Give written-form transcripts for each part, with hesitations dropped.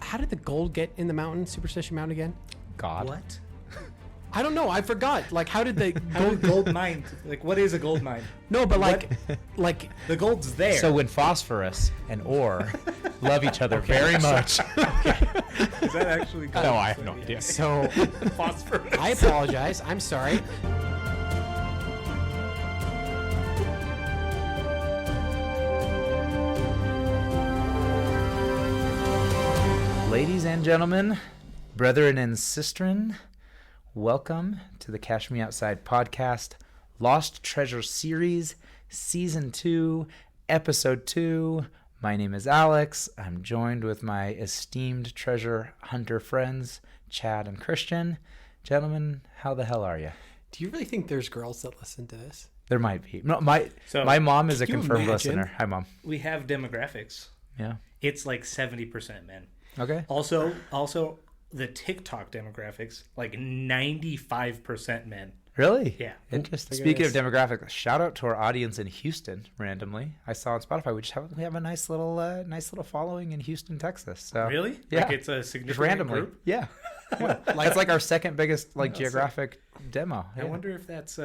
how did the gold get in the mountain, Superstition Mountain again? God. What? I don't know. I forgot. Like, how did the Gold mine? Like, what is a gold mine? No, but like The gold's there. So when phosphorus and ore love each other very much. Is that actually gold? No, I have no idea. so. Phosphorus. I apologize. I'm sorry. Ladies and gentlemen, brethren and sistren, welcome to the Cash Me Outside podcast, Lost Treasure Series, Season 2, Episode 2. My name is Alex. I'm joined with my esteemed treasure hunter friends, Chad and Christian. Gentlemen, how the hell are you? Do you really think there's girls that listen to this? There might be. No, my mom is a can you confirmed imagine? listener. Hi, Mom. We have demographics. Yeah. It's like 70% men. Okay. Also, the TikTok demographics, like 95% men. Really? Yeah. Interesting. Look at Speaking of this. demographics, shout out to our audience in Houston. Randomly, I saw on Spotify we have a nice little following in Houston, Texas. So Really? Yeah. Like it's a just significant randomly, group? yeah. It's like our second biggest geographic demo. I wonder if that's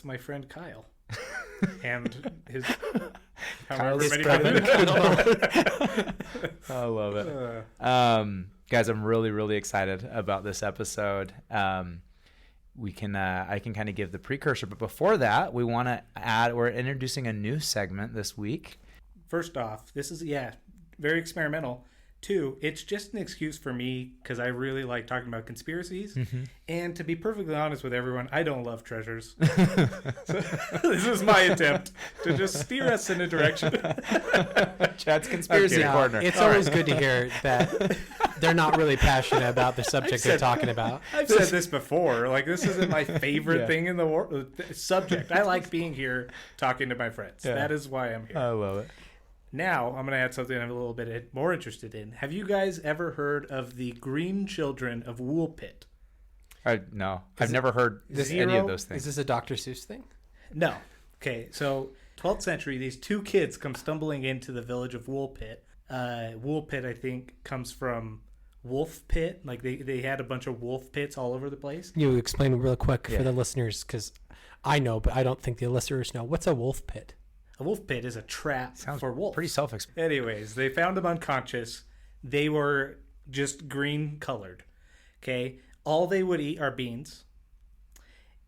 my friend Kyle. And his however Kyle's many brother. people. I love it. Guys, I'm really excited about this episode. I can kind of give the precursor, but before that, we want to we're introducing a new segment this week. First off, this is very experimental. 2, it's just an excuse for me because I really like talking about conspiracies. Mm-hmm. And to be perfectly honest with everyone, I don't love treasures. So this is my attempt to just steer us in a direction. Chad's conspiracy Okay. corner. It's always good to hear that they're not really passionate about the subject they're talking about. I've said this before. Like, this isn't my favorite Yeah. thing in the world. Subject. I like being here talking to my friends. Yeah. That is why I'm here. I love it. Now, I'm going to add something I'm a little bit more interested in. Have you guys ever heard of the Green Children of Woolpit? No, I've never heard any of those Is things. this a Dr. Seuss thing? No. Okay, so 12th century, these 2 kids come stumbling into the village of Woolpit. Woolpit, I think, comes from wolf pit. Like, they had a bunch of wolf pits all over the place. You explain real quick Yeah. for the listeners, because I know, but I don't think the listeners know. What's a wolf pit? A wolf pit is a trap Sounds for wolves. pretty self-explanatory. Anyways, they found them unconscious. They were just green colored. Okay. All they would eat are beans.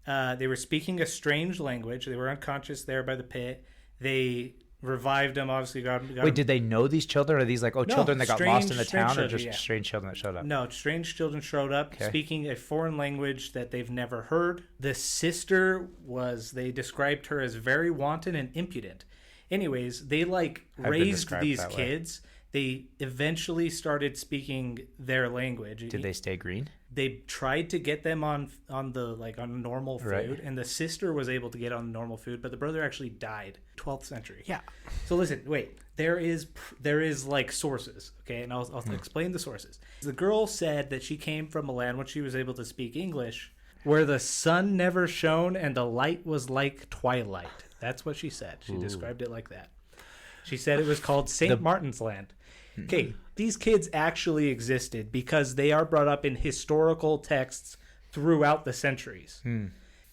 They were speaking a strange language. They were unconscious there by the pit. They revived them, obviously. Wait, did they know these children? Are these like children that got lost in the strange town, or children, just yeah. strange children that showed up? No, strange children showed up Okay. speaking a foreign language that they've never heard. The sister they described her as very wanton and impudent. Anyways, they been raised described these that way. kids. They eventually started speaking their language. Did they stay green? They tried to get them on normal food, Right. and the sister was able to get on normal food, but the brother actually died. 12th century. Yeah. So listen, wait. There is like sources, okay, and I'll explain the sources. The girl said that she came from a land when she was able to speak English, where the sun never shone and the light was like twilight. That's what she said. She described it like that. She said it was called St. Martin's Land. Okay, these kids actually existed because they are brought up in historical texts throughout the centuries.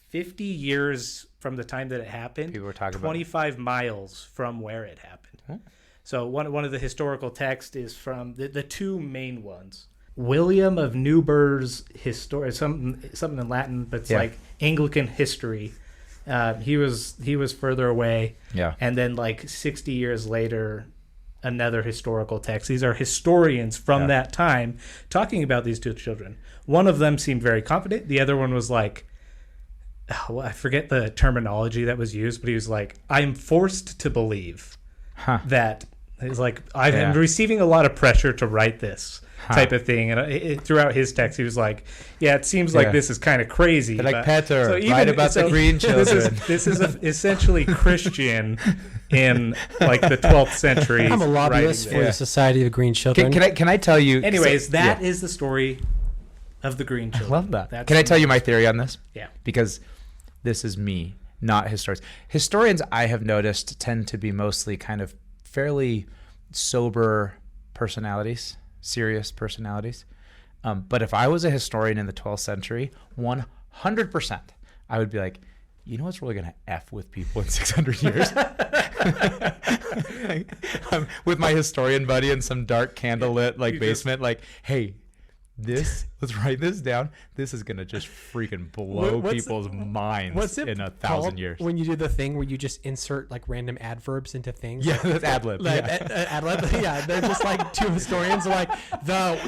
50 years from the time that it happened, People were talking 25 miles from where it happened. So one of the historical texts is from the 2 main ones. William of Newburgh's something in Latin, but it's like Anglican history. He was further away. Yeah. And then 60 years later, another historical text. These are historians from that time talking about these 2 children. One of them seemed very confident. The other one was like, I forget the terminology that was used, but he was like, I'm forced to believe that. He's like, I'm receiving a lot of pressure to write this type of thing. And throughout his text, he was like, it seems like this is kind of crazy. They're like, Peter, write about the green children. This is essentially Christian in the 12th century. I'm a lobbyist for the Society of Green Children. Can I tell you? Anyways, that is the story of the green children. I love that. That's Can I tell you my theory on this? Yeah. Because this is me, not historians. Historians, I have noticed, tend to be mostly kind of fairly sober personalities, serious personalities. But if I was a historian in the 12th century, 100%, I would be like, you know what's really going to F with people in 600 years? I'm with my historian buddy in some dark candlelit basement, hey, let's write this down. This is going to just freaking blow people's minds in 1,000 years. When you do the thing where you just insert like random adverbs into things. Yeah, that's ad lib. Ad lib. Yeah, they're just like two historians are like,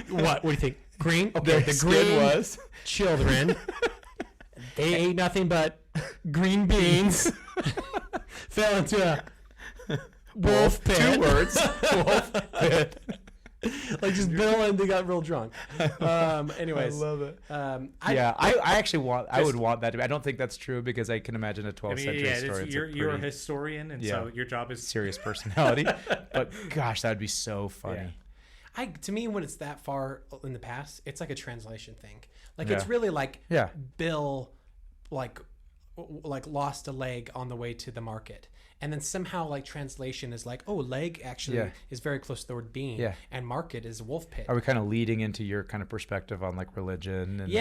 what do you think? Green? Okay, the green was children. They ate nothing but green beans. Fell into a wolf pit. 2 words. Wolf pit. Like just Bill and they got real drunk. Anyways, I love it. I would want that to be. I don't think that's true because I can imagine a 12th century historian. You're a historian, and so your job is serious personality. But gosh, that would be so funny. To me, when it's that far in the past, it's like a translation thing. Like it's really like Bill, like lost a leg on the way to the market, and then somehow like translation is like, oh, leg actually is very close to the word bean, and market is wolf pit. Are we kind of leading into your kind of perspective on like religion? And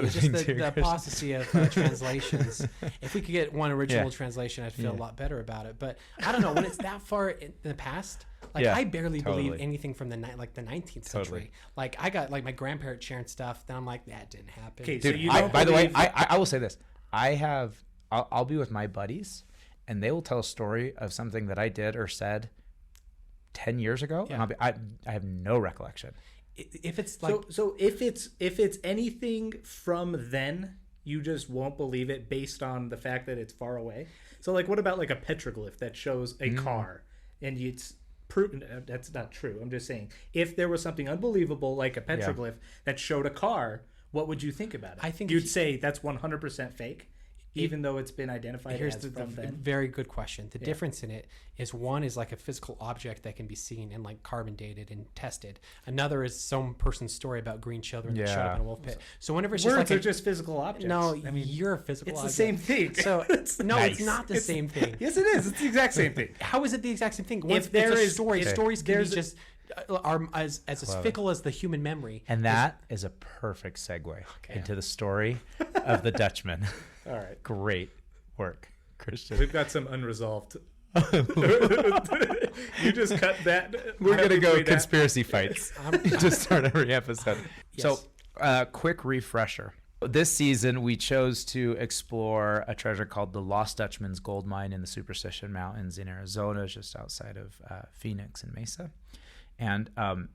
just the apostasy of translations. If we could get one original translation, I'd feel a lot better about it. But I don't know, when it's that far in the past. Like I barely believe anything from the 19th century. Like I got like my grandparents sharing stuff, then I'm like, that didn't happen. Okay, dude. So by the way, I will say this: I'll be with my buddies, and they will tell a story of something that I did or said 10 years ago, and I have no recollection. If it's like so if it's anything from then, you just won't believe it based on the fact that it's far away. So like, what about like a petroglyph that shows a car, and it's that's not true. I'm just saying, if there was something unbelievable like a petroglyph that showed a car, what would you think about it? I think you'd say that's 100% fake, even though it's been identified here's as the from then. Very good question. The difference in it is one is like a physical object that can be seen and like carbon dated and tested. Another is some person's story about green children that showed up in a wolf pit. So whenever it's words just like are just physical objects. No, I mean, you're a physical object. It's the same thing. So it's not the same thing. Yes, it is. It's the exact same thing. How is it the exact same thing? If there is stories can be just are as fickle as the human memory. And that is a perfect segue into the story of the Dutchman. All right. Great work, Christian. We've got some unresolved. You just cut that. We're going to go conspiracy fights to start every episode. Yes. So, quick refresher. This season, we chose to explore a treasure called the Lost Dutchman's Gold Mine in the Superstition Mountains in Arizona, just outside of Phoenix and Mesa. And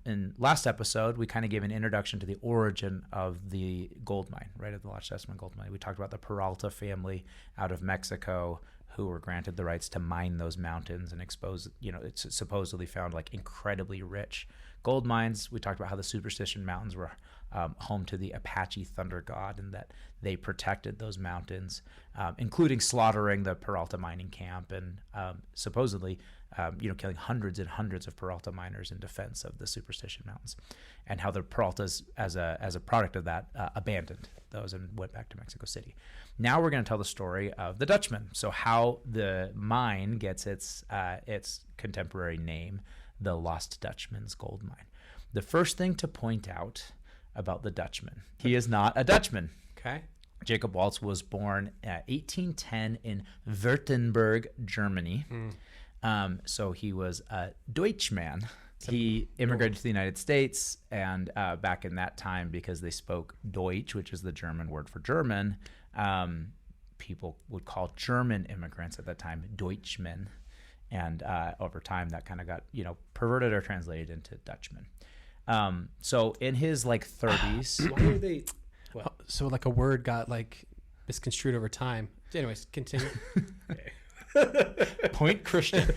in last episode, we kind of gave an introduction to the origin of the gold mine, right, of the Lost Dutchman gold mine. We talked about the Peralta family out of Mexico who were granted the rights to mine those mountains and expose, it's supposedly found like incredibly rich gold mines. We talked about how the Superstition Mountains were home to the Apache thunder god and that they protected those mountains, including slaughtering the Peralta mining camp and supposedly killing hundreds and hundreds of Peralta miners in defense of the Superstition Mountains, and how the Peraltas, as a product of that, abandoned those and went back to Mexico City. Now we're going to tell the story of the Dutchman. So how the mine gets its contemporary name, the Lost Dutchman's Gold Mine. The first thing to point out about the Dutchman, he is not a Dutchman. Okay. Jacob Waltz was born at 1810 in Württemberg, Germany. So he was a Dutchman. He immigrated to the United States, and back in that time, because they spoke Deutsch, which is the German word for German, people would call German immigrants at that time Deutschmen. And over time, that kind of got perverted or translated into Dutchman. So in his 30s, why are they? What? So like a word got misconstrued over time. Anyways, continue. Point Christian.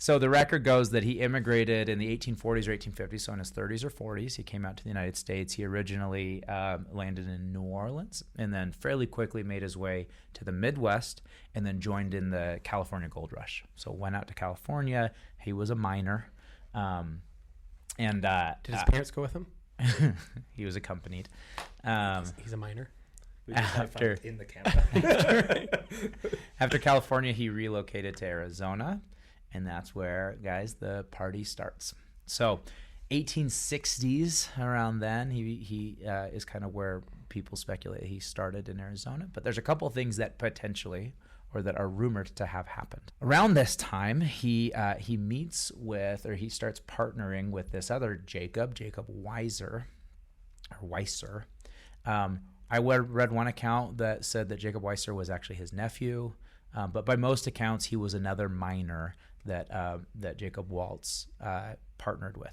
So the record goes that he immigrated in the 1840s or 1850s, so in his 30s or 40s. He came out to the United States. He originally landed in New Orleans and then fairly quickly made his way to the Midwest and then joined in the California Gold Rush. So went out to California. He was a miner. Did his parents go with him? He was accompanied. He's a miner. After in the camp. After California, he relocated to Arizona, and that's where, guys, the party starts. So 1860s, around then, he is kind of where people speculate he started in Arizona. But there's a couple of things that potentially, or that are rumored to have happened. Around this time, he meets with, or he starts partnering with this other Jacob Weiser. I read one account that said that Jacob Weiser was actually his nephew, but by most accounts, he was another miner that Jacob Waltz partnered with.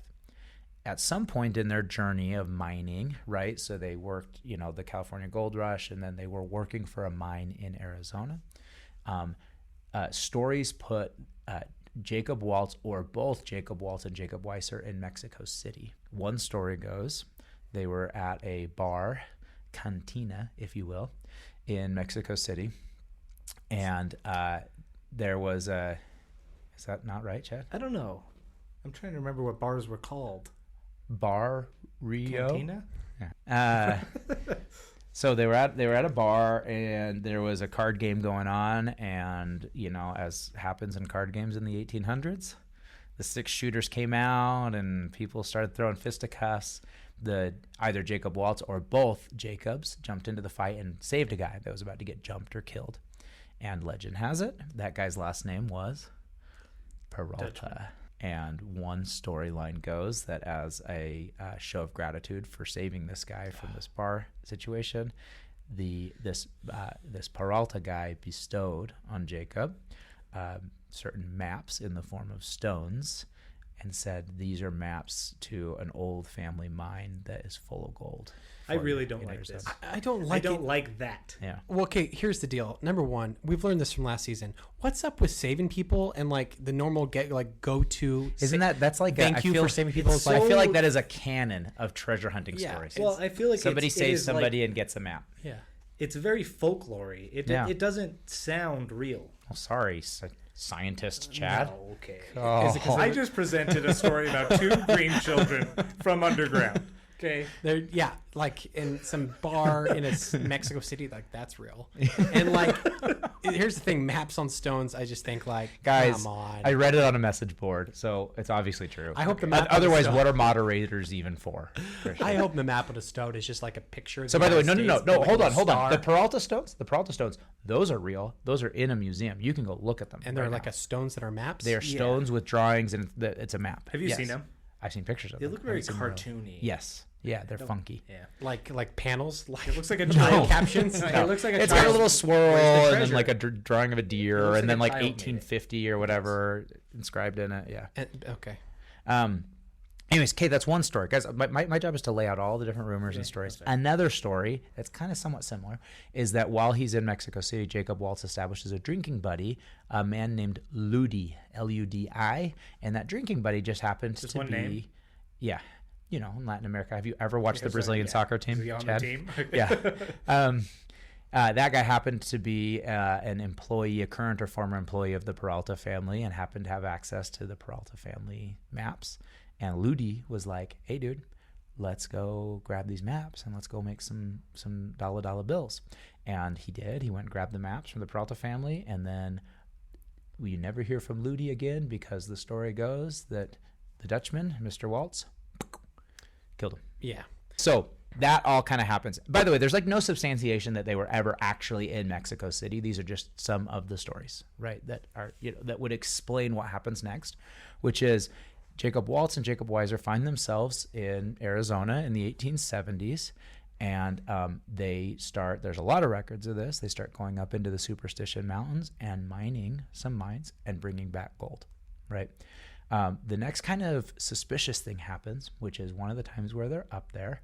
At some point in their journey of mining, right? So they worked, the California Gold Rush, and then they were working for a mine in Arizona. Stories put Jacob Waltz, or both Jacob Waltz and Jacob Weiser, in Mexico City. One story goes they were at a bar, cantina, if you will, in Mexico City, and there was a. Is that not right, Chad? I don't know. I'm trying to remember what bars were called. Bar Rio. Cantina? Yeah. So they were at a bar, and there was a card game going on, and as happens in card games in the 1800s, the 6-shooters came out and people started throwing fisticuffs. Either Jacob Waltz or both Jacobs jumped into the fight and saved a guy that was about to get jumped or killed. And legend has it that guy's last name was Peralta. Dutchman. And one storyline goes that as a show of gratitude for saving this guy from this bar situation, this Peralta guy bestowed on Jacob certain maps in the form of stones, and said these are maps to an old family mine that is full of gold. I really don't like this. I don't like that. Yeah. Well, okay, here's the deal. Number one, we've learned this from last season. What's up with saving people and the normal go to? Isn't that's like thank you for saving people? I feel like that is a canon of treasure hunting stories. Well, I feel like somebody saves somebody and gets a map. Yeah. It's very folklory. It doesn't sound real. Oh, sorry, scientist Chad. No, okay. Oh. I just presented a story about 2 green children from underground. Okay. They're in some bar in Mexico City, that's real. And here's the thing, maps on stones, I just think guys, come on. I read it on a message board, so it's obviously true. I hope the map otherwise what are moderators even for? I hope the map on a stone is just a picture of So by the way, no, hold on. Star. The Peralta stones, those are real. Those are in a museum. You can go look at them. And they're stones that are maps? They are stones with drawings, and it's a map. Have you seen them? I've seen pictures of them. They look very cartoony. Yes. Yeah, they're funky. Yeah. Like panels? It looks like a giant captions? No. It looks like it's got a little swirl and then a drawing of a deer and then 1850 or whatever inscribed in it. Yeah. Okay. Anyways, Kate, that's one story. Guys, my job is to lay out all the different rumors and stories. Another story that's kind of somewhat similar is that while he's in Mexico City, Jacob Waltz establishes a drinking buddy, a man named Ludi, L-U-D-I, and that drinking buddy just happens to be... Name? Yeah. In Latin America. Have you ever watched the Brazilian soccer team? Is he on Chad? the team? Yeah. That guy happened to be an employee, a current or former employee of the Peralta family, and happened to have access to the Peralta family maps. And Ludi was like, hey, dude, let's go grab these maps and let's go make some dollar bills. And he did. He went and grabbed the maps from the Peralta family. And then we never hear from Ludi again because the story goes that the Dutchman, Mr. Waltz, killed him. Yeah. So that all kind of happens. By the way, there's no substantiation that they were ever actually in Mexico City. These are just some of the stories, right? That are that would explain what happens next, which is Jacob Waltz and Jacob Weiser find themselves in Arizona in the 1870s, and there's a lot of records of this. They start going up into the Superstition Mountains and mining some mines and bringing back gold, right? The next kind of suspicious thing happens, which is one of the times where they're up there.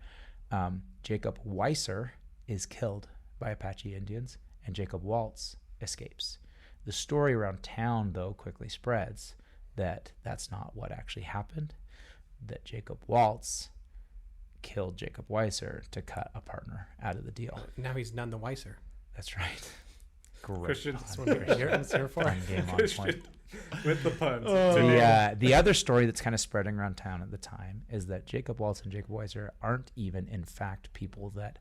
Jacob Weiser is killed by Apache Indians, and Jacob Waltz escapes. The story around town, though, quickly spreads that that's not what actually happened, that Jacob Waltz killed Jacob Weiser to cut a partner out of the deal. Now he's none the wiser. That's right. Great. Christian, that's what we're here for. Game on point. With the puns. The other story that's kind of spreading around town at the time is that Jacob Waltz and Jacob Weiser aren't even, in fact, people that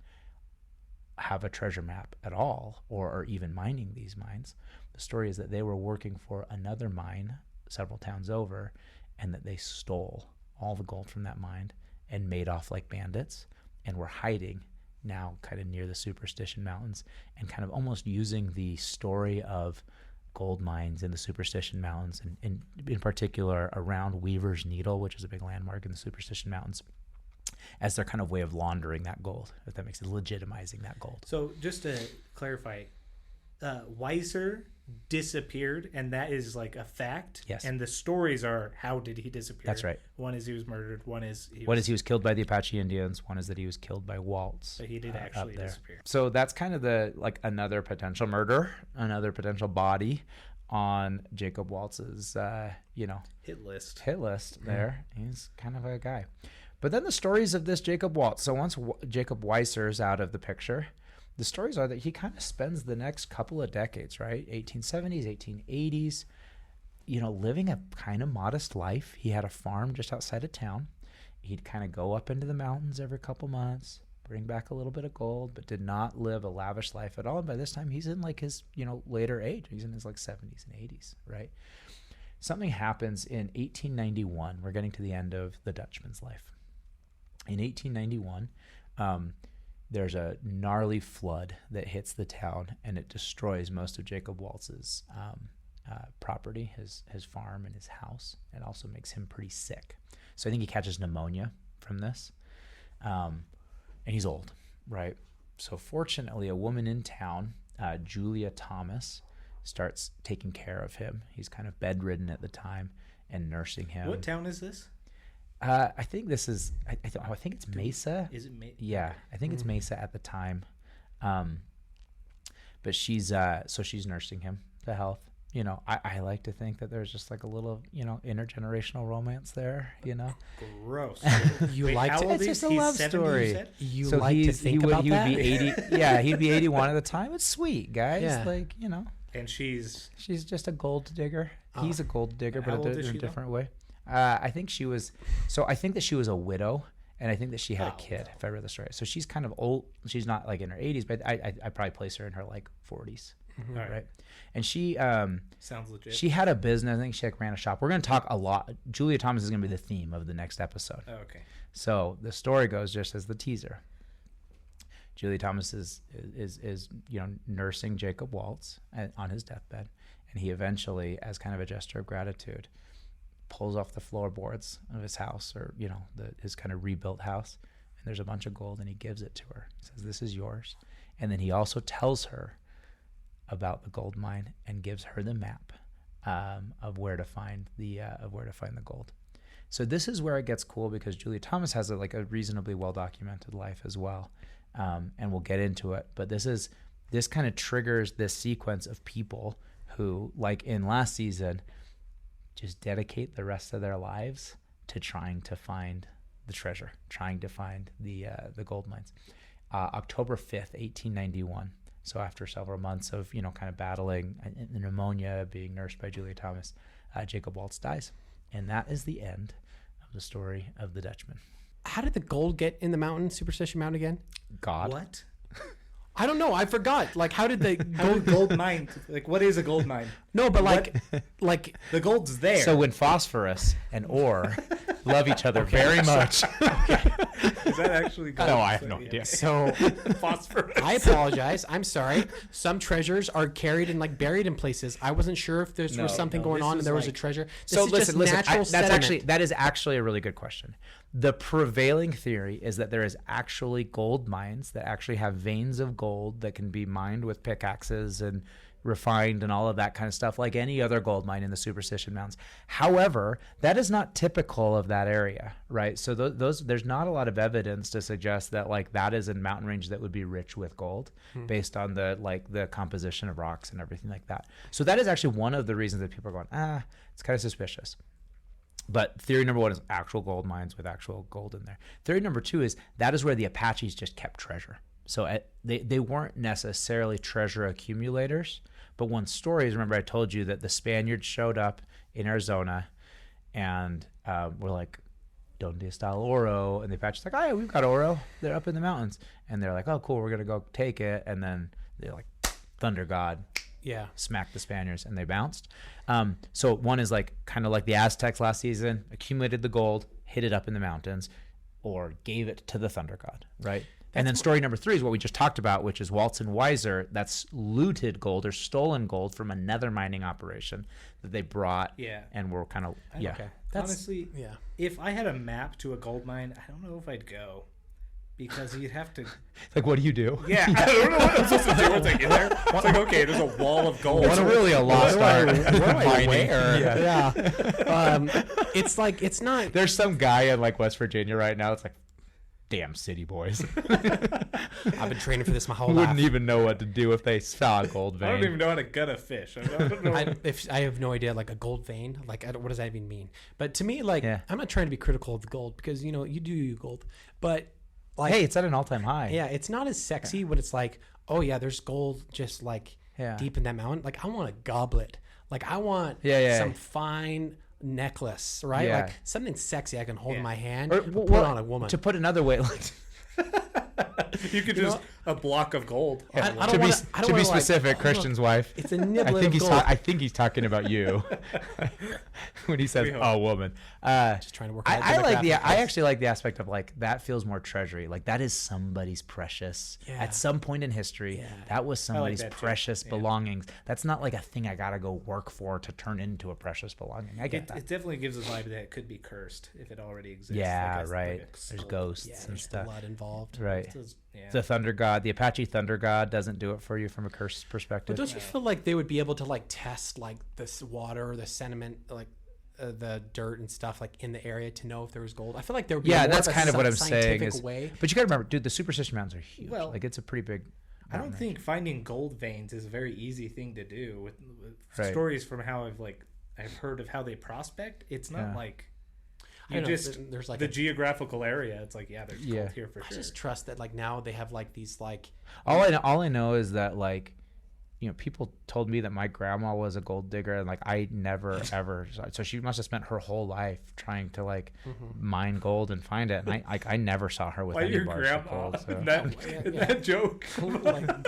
have a treasure map at all or are even mining these mines. The story is that they were working for another mine several towns over and that they stole all the gold from that mine and made off like bandits, and were hiding now kind of near the Superstition Mountains, and kind of almost using the story of gold mines in the Superstition Mountains, and in particular around Weaver's Needle, which is a big landmark in the Superstition Mountains, as their kind of way of laundering that gold, if that makes sense, legitimizing that gold. So just to clarify, Weiser disappeared, and that is like a fact. Yes. And the stories are, how did he disappear? That's right. One is he was murdered. One is he was killed by the Apache Indians. One is that he was killed by Waltz. So he did actually disappear. So that's kind of the another potential murder, another potential body on Jacob Waltz's hit list there. He's kind of a guy. But then the stories of this Jacob Waltz. So once Jacob Weiser's out of the picture, the stories are that he kind of spends the next couple of decades, right? 1870s, 1880s, living a kind of modest life. He had a farm just outside of town. He'd kind of go up into the mountains every couple months, bring back a little bit of gold, but did not live a lavish life at all. And by this time, he's in like his, later age. He's in his like 70s and 80s, right? Something happens in 1891. We're getting to the end of the Dutchman's life. In 1891, there's a gnarly flood that hits the town, and it destroys most of Jacob Waltz's property, his farm and his house. It also makes him pretty sick. So I think he catches pneumonia from this. And he's old, right? So fortunately, a woman in town, Julia Thomas, starts taking care of him. He's kind of bedridden at the time and nursing him. What town is this? I think this is, I think it's Mesa. Is it Mesa? Yeah, I think it's Mesa at the time. But she's nursing him to health. I like to think that there's just like a little, intergenerational romance there, Gross. You like to, it's just a love story. You so like to think about that? He would be 80. Yeah, he'd be 81 at the time. It's sweet, guys. Yeah. And she's just a gold digger. He's a gold digger, but in a different way. I think she was a widow, and I think that she had a kid, if I read the story. So she's kind of old. She's not like in her 80s, but I probably place her in her like 40s, right? And she sounds legit. She had a business. I think she ran a shop. We're going to talk a lot. Julia Thomas is going to be the theme of the next episode. Oh, okay. So the story goes just as the teaser. Julia Thomas is nursing Jacob Waltz on his deathbed, and he eventually, as kind of a gesture of gratitude, pulls off the floorboards of his house, or his kind of rebuilt house, and there's a bunch of gold, and he gives it to her. He says, "This is yours," and then he also tells her about the gold mine and gives her the map of where to find the gold. So this is where it gets cool, because Julia Thomas has a reasonably well documented life as well, and we'll get into it. But this kind of triggers this sequence of people who, like in last season, just dedicate the rest of their lives to trying to find the treasure, trying to find the gold mines. October 5th, 1891. So after several months of, kind of battling the pneumonia, being nursed by Julia Thomas, Jacob Waltz dies. And that is the end of the story of the Dutchman. How did the gold get in the mountain, Superstition Mountain again? God. What? I don't know. I forgot. Like, how did the gold mine? Like, what is a gold mine? No, but like the gold's there. So when phosphorus and ore love each other very much. Is that actually gold? No, I have no idea. So phosphorus. I apologize. I'm sorry. Some treasures are carried and buried in places. I wasn't sure if there was something going on and there was a treasure. So listen, that is actually a really good question. The prevailing theory is that there is actually gold mines that actually have veins of gold that can be mined with pickaxes and refined and all of that kind of stuff, like any other gold mine in the Superstition Mountains. However, that is not typical of that area, right? So there's not a lot of evidence to suggest that that is a mountain range that would be rich with gold based on the composition of rocks and everything like that. So that is actually one of the reasons that people are going, it's kind of suspicious. But theory number one is actual gold mines with actual gold in there. Theory number two is that is where the Apaches just kept treasure. So they weren't necessarily treasure accumulators, but one story is, remember I told you that the Spaniards showed up in Arizona and were like, "Donde está el oro?" And the Apaches like, "Oh yeah, we've got oro. They're up in the mountains." And they're like, "Oh cool, we're gonna go take it." And then they're like, "Thunder God." Yeah, smacked the Spaniards and they bounced. So one is kind of like the Aztecs last season, accumulated the gold, hid it up in the mountains, or gave it to the thunder god, right? And then story number 3 is what we just talked about, which is Waltz and Weiser. That's looted gold or stolen gold from another mining operation that they brought. Yeah. And were kind of, yeah. Okay. Honestly, if I had a map to a gold mine, I don't know if I'd go. Because you'd have to... Like, what do you do? Yeah, I don't know what I'm supposed to do once I get there. It's like, okay, there's a wall of gold. It's really a lost art. Mining. Yeah. It's like, it's not... There's some guy in, like, West Virginia right now. It's like, damn city boys. I've been training for this my whole life. Wouldn't even know what to do if they saw a gold vein. I don't even know how to gut a fish. I don't know. I have no idea, like a gold vein. Like, what does that even mean? But to me, like, I'm not trying to be critical of the gold because, you know, you do gold. But, like... Hey, it's at an all-time high. Yeah, it's not as sexy when it's like, oh, yeah, there's gold just, like, deep in that mountain. Like, I want a goblet. Like, I want some fine... necklace, right? Like something sexy I can hold in my hand or put on a woman. To put another way, like you could just a block of gold. To be specific, Christian's wife. It's a niblet of gold. I think he's talking about you when he says "a woman." Just trying to work. I actually like the aspect of like that feels more treasury. Like that is somebody's precious. At some point in history, that was somebody's precious belongings. That's not like a thing I gotta go work for to turn into a precious belonging. I get that. It definitely gives a vibe that it could be cursed if it already exists. Yeah, right. There's ghosts and stuff. Blood involved. Right. The thunder god, the Apache thunder god doesn't do it for you from a curse perspective. But don't you feel like they would be able to like test like this water, the sediment, like the dirt and stuff like in the area to know if there was gold? I feel like there would be that's kind of what I'm saying. Way. But you got to remember, dude, the Superstition Mountains are huge. Well, like it's a pretty big. I don't think finding gold veins is a very easy thing to do. With stories from how I've heard of how they prospect. It's not like. There's like the geographical area. It's like there's gold here for sure. I just trust that like now they have like these like. All I know is that like, you know, people told me that my grandma was a gold digger and like I never ever. So she must have spent her whole life trying to like mine gold and find it. And I never saw her with any bars of gold. So. that joke. Like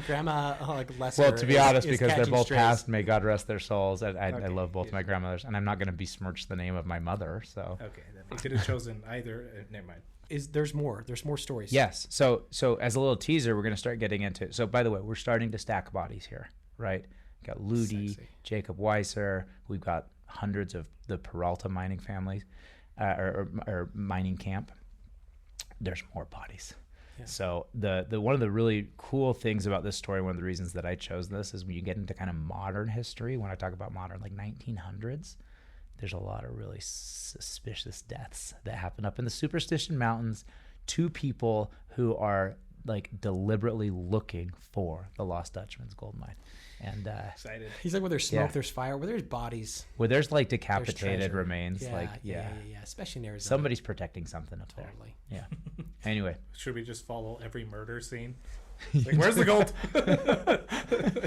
grandma like lesser. Well, to be honest, because they're both passed, may God rest their souls. I love both my grandmothers, and I'm not going to besmirch the name of my mother. So okay, then you could have chosen either. Never mind. There's more stories. Yes. So as a little teaser, we're going to start getting into it. So by the way, we're starting to stack bodies here, right? We've got Ludi, Jacob Weiser. We've got hundreds of the Peralta mining families or mining camp. There's more bodies. Yeah. So the one of the really cool things about this story, one of the reasons that I chose this is when you get into kind of modern history, when I talk about modern, like 1900s, there's a lot of really suspicious deaths that happen up in the Superstition Mountains to people who are like deliberately looking for the Lost Dutchman's gold mine. And excited. He's like, where there's smoke, there's fire. Where there's bodies, where there's like decapitated remains, yeah, especially in Arizona. Somebody's protecting something up there. Yeah. Anyway, should we just follow every murder scene? Like, where's the gold?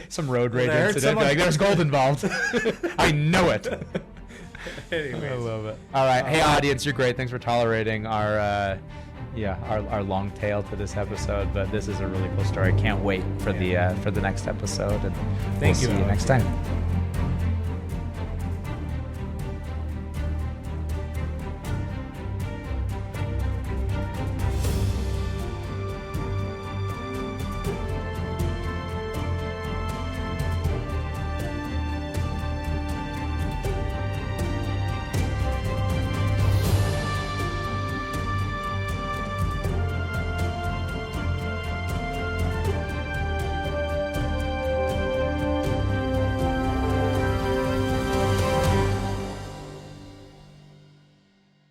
Some road rage incident. Like, there's gold involved. I know it. Anyways. I love it. All right. Hey, audience, you're great. Thanks for tolerating our long tail to this episode. But this is a really cool story. Can't wait for the next episode. And we'll see you next time.